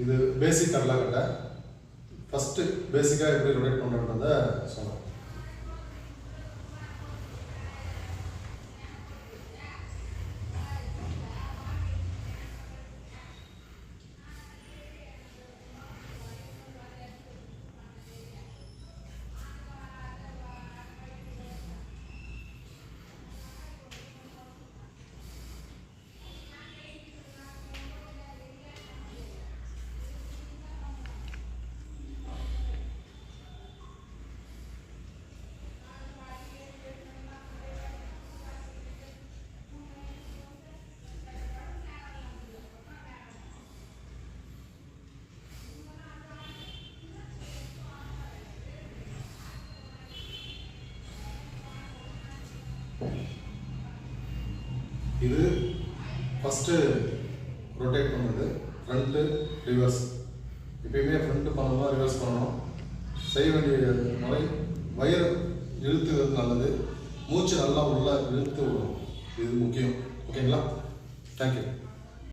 இது பேசிக் கடலக்கட்டை. ஃபஸ்ட்டு பேசிக்காக எப்படி ரொட்டேட் பண்ணுறன்றதை சொன்னேன். இது ஃபஸ்ட்டு ரொட்டேட் பண்ணுறது ஃப்ரண்ட்டு ரிவர்ஸ். எப்பயுமே ஃப்ரண்ட்டு பண்ணணும், ரிவர்ஸ் பண்ணணும். செய்ய வேண்டிய முறை வயிறு இழுத்துக்கிறது நல்லது, மூச்சு நல்லா உள்ள இழுத்து விடணும். இது முக்கியம். ஓகேங்களா? தேங்க்யூ.